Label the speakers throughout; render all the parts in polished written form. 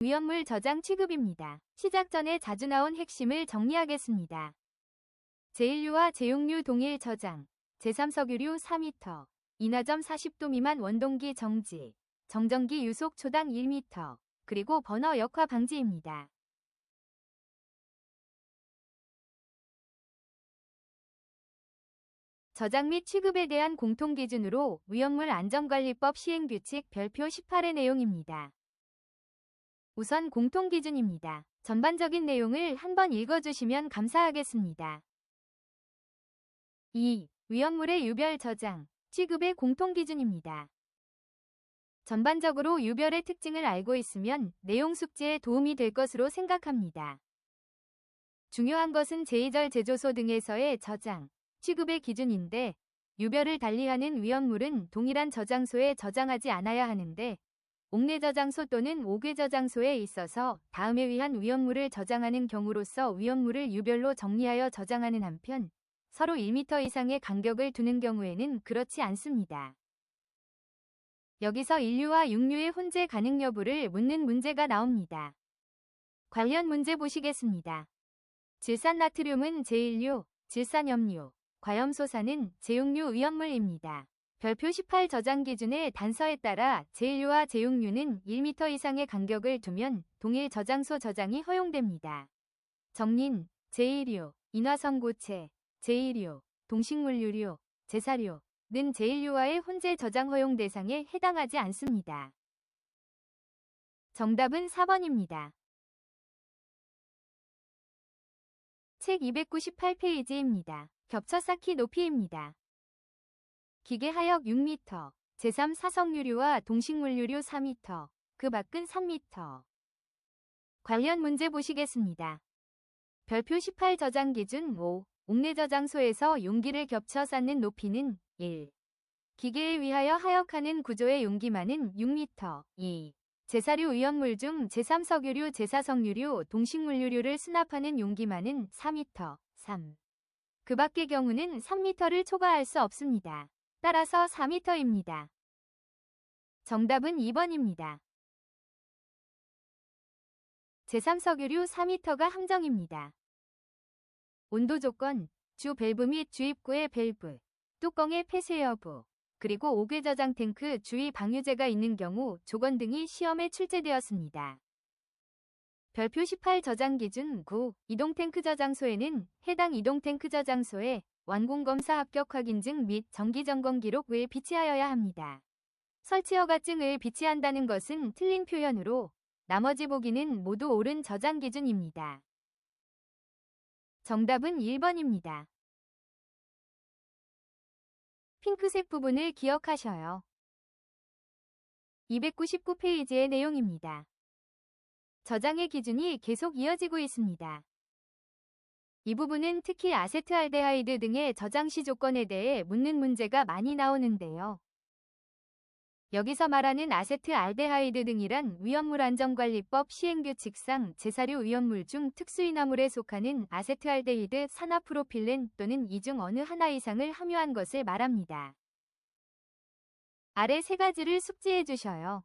Speaker 1: 위험물 저장 취급입니다. 시작 전에 자주 나온 핵심을 정리하겠습니다. 제1류와 제6류 동일 저장, 제3석유류 4m, 인하점 40도 미만 원동기 정지, 정전기 유속 초당 1m, 그리고 버너 역화 방지입니다. 저장 및 취급에 대한 공통기준으로 위험물 안전관리법 시행규칙 별표 18의 내용입니다. 우선 공통기준입니다. 전반적인 내용을 한번 읽어주시면 감사하겠습니다. 2. 위험물의 유별 저장, 취급의 공통기준입니다. 전반적으로 유별의 특징을 알고 있으면 내용 숙지에 도움이 될 것으로 생각합니다. 중요한 것은 제2절 제조소 등에서의 저장, 취급의 기준인데 유별을 달리하는 위험물은 동일한 저장소에 저장하지 않아야 하는데 옥내 저장소 또는 옥외 저장소에 있어서 다음에 위한 위험물을 저장하는 경우로서 위험물을 유별로 정리하여 저장하는 한편 서로 1m 이상의 간격을 두는 경우에는 그렇지 않습니다. 여기서 1류와 6류의 혼재 가능 여부를 묻는 문제가 나옵니다. 관련 문제 보시겠습니다. 질산나트륨은 제1류, 질산염류, 과염소사는 제6류 위험물입니다. 별표 18 저장 기준의 단서에 따라 제1류와 제6류는 1m 이상의 간격을 두면 동일 저장소 저장이 허용됩니다. 정린, 제1류, 인화성고체, 제2류, 동식물유류, 제사류는 제1류와의 혼재 저장 허용 대상에 해당하지 않습니다. 정답은 4번입니다. 책 298페이지입니다. 겹쳐 쌓기 높이입니다. 기계 하역 6m, 제3 사성유류와 동식물유류 4m, 그 밖은 3m. 관련 문제 보시겠습니다. 별표 18 저장 기준 5. 옥내 저장소에서 용기를 겹쳐 쌓는 높이는 1. 기계에 위하여 하역하는 구조의 용기만은 6m. 2. 제사류 위험물 중 제3석유류, 제4석유류, 동식물유류를 수납하는 용기만은 4m. 3. 그 밖의 경우는 3m를 초과할 수 없습니다. 따라서 4m입니다. 정답은 2번입니다. 제3석유류 4m가 함정입니다. 온도 조건, 주 밸브 및 주입구의 밸브, 뚜껑의 폐쇄 여부, 그리고 옥외 저장 탱크 주위 방유제가 있는 경우 조건 등이 시험에 출제되었습니다. 별표 18 저장 기준 9. 이동탱크 저장소에는 해당 이동탱크 저장소에 완공검사 합격 확인증 및 정기점검 기록을 비치하여야 합니다. 설치 허가증을 비치한다는 것은 틀린 표현으로 나머지 보기는 모두 옳은 저장 기준입니다. 정답은 1번입니다. 핑크색 부분을 기억하셔요. 299페이지의 내용입니다. 저장의 기준이 계속 이어지고 있습니다. 이 부분은 특히 아세트알데하이드 등의 저장시 조건에 대해 묻는 문제가 많이 나오는데요. 여기서 말하는 아세트알데하이드 등이란 위험물안전관리법 시행규칙상 제사류 위험물 중 특수인화물에 속하는 아세트알데히드, 산화프로필렌 또는 이 중 어느 하나 이상을 함유한 것을 말합니다. 아래 세 가지를 숙지해 주셔요.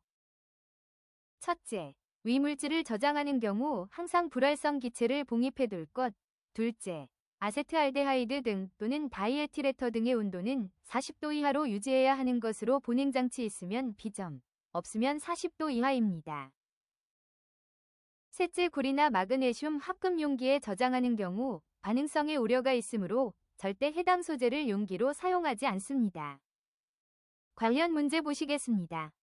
Speaker 1: 첫째, 위물질을 저장하는 경우 항상 불활성 기체를 봉입해 둘 것. 둘째, 아세트알데하이드 등 또는 다이에틸에터 등의 온도는 40도 이하로 유지해야 하는 것으로 보냉장치 있으면 B점, 없으면 40도 이하입니다. 셋째, 구리나 마그네슘 합금 용기에 저장하는 경우 반응성의 우려가 있으므로 절대 해당 소재를 용기로 사용하지 않습니다. 관련 문제 보시겠습니다.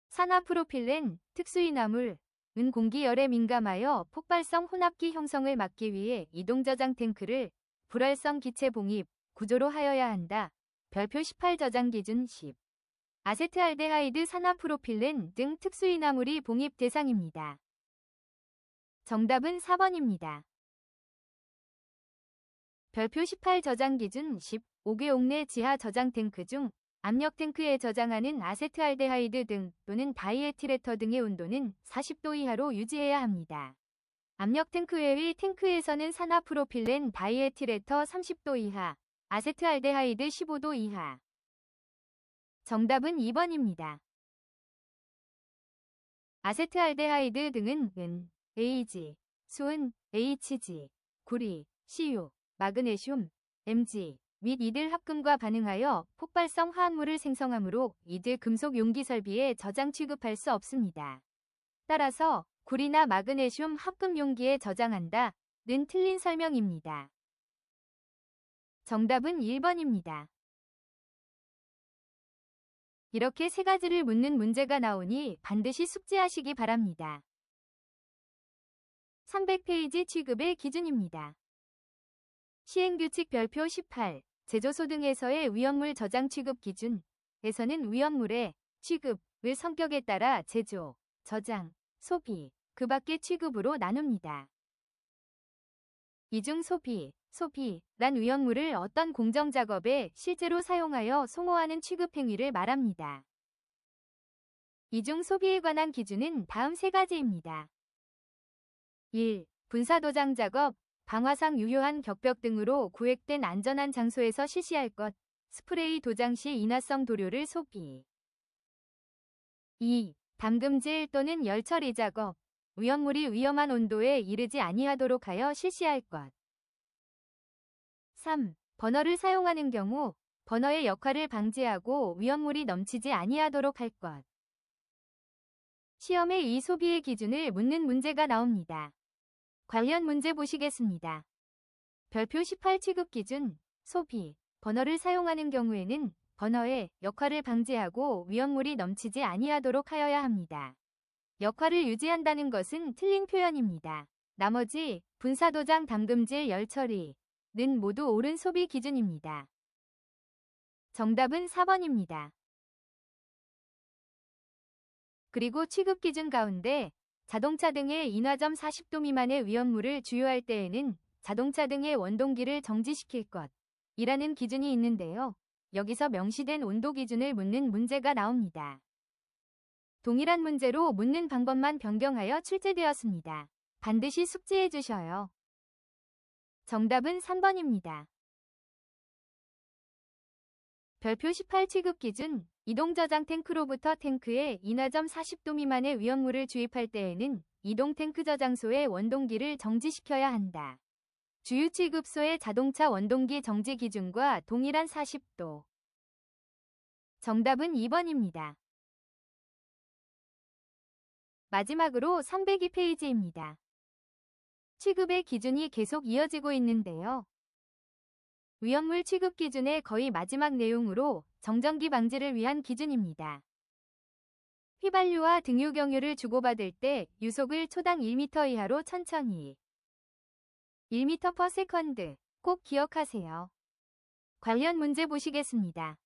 Speaker 1: 산화프로필렌, 특수인화물, 은 공기열에 민감하여 폭발성 혼합기 형성을 막기 위해 이동저장 탱크를 불활성 기체 봉입 구조로 하여야 한다. 별표 18 저장 기준 10. 아세트알데하이드, 산화프로필렌 등 특수인화물이 봉입 대상입니다. 정답은 4번입니다. 별표 18 저장 기준 10. 옥외 옥내 지하 저장 탱크 중 압력 탱크에 저장하는 아세트알데하이드 등 또는 다이에틸에터 등의 온도는 40도 이하로 유지해야 합니다. 압력 탱크 외의 탱크에서는 산화프로필렌, 다이에틸에터 30도 이하, 아세트알데하이드 15도 이하. 정답은 2번입니다. 아세트알데하이드 등은 은, AG, 수은, HG, 구리, CU, 마그네슘, Mg 및 이들 합금과 반응하여 폭발성 화합물을 생성하므로 이들 금속 용기 설비에 저장 취급할 수 없습니다. 따라서 구리나 마그네슘 합금 용기에 저장한다 는 틀린 설명입니다. 정답은 1번입니다. 이렇게 세 가지를 묻는 문제가 나오니 반드시 숙지하시기 바랍니다. 300페이지 취급의 기준입니다. 시행규칙 별표 18 제조소 등에서의 위험물 저장 취급 기준에서는 위험물의 취급의 성격에 따라 제조, 저장, 소비, 그 밖의 취급으로 나눕니다. 이중 소비란 위험물을 어떤 공정작업에 실제로 사용하여 소모하는 취급행위를 말합니다. 이중 소비에 관한 기준은 다음 세 가지입니다. 1. 분사도장 작업, 방화상 유효한 격벽 등으로 구획된 안전한 장소에서 실시할 것, 스프레이 도장 시 인화성 도료를 소비. 2. 담금질 또는 열 처리 작업, 위험물이 위험한 온도에 이르지 아니하도록 하여 실시할 것. 3. 버너를 사용하는 경우 버너의 역할을 방지하고 위험물이 넘치지 아니하도록 할 것. 시험에 이 소비의 기준을 묻는 문제가 나옵니다. 관련 문제 보시겠습니다. 별표 18 취급 기준, 소비, 버너를 사용하는 경우에는 버너의 역할을 방지하고 위험물이 넘치지 아니하도록 하여야 합니다. 역할을 유지한다는 것은 틀린 표현입니다. 나머지 분사도장 담금질 열처리는 모두 옳은 소비 기준입니다. 정답은 4번입니다. 그리고 취급 기준 가운데 자동차 등의 인화점 40도 미만의 위험물을 주유할 때에는 자동차 등의 원동기를 정지시킬 것 이라는 기준이 있는데요. 여기서 명시된 온도 기준을 묻는 문제가 나옵니다. 동일한 문제로 묻는 방법만 변경하여 출제되었습니다. 반드시 숙지해 주셔요. 정답은 3번입니다. 별표 18 취급 기준, 이동 저장 탱크로부터 탱크에 인화점 40도 미만의 위험물을 주입할 때에는 이동 탱크 저장소의 원동기를 정지시켜야 한다. 주유 취급소의 자동차 원동기 정지 기준과 동일한 40도. 정답은 2번입니다. 마지막으로 302페이지입니다. 취급의 기준이 계속 이어지고 있는데요. 위험물 취급 기준의 거의 마지막 내용으로 정전기 방지를 위한 기준입니다. 휘발유와 등유 경유를 주고받을 때 유속을 초당 1m 이하로 천천히 1m/s 꼭 기억하세요. 관련 문제 보시겠습니다.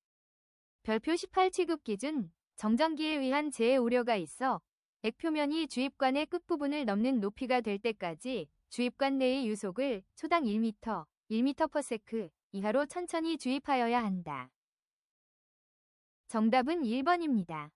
Speaker 1: 별표 18 취급 기준, 정전기에 의한 재해 우려가 있어 액표면이 주입관의 끝부분을 넘는 높이가 될 때까지 주입관 내의 유속을 초당 1m/s 이하로 천천히 주입하여야 한다. 정답은 1번입니다.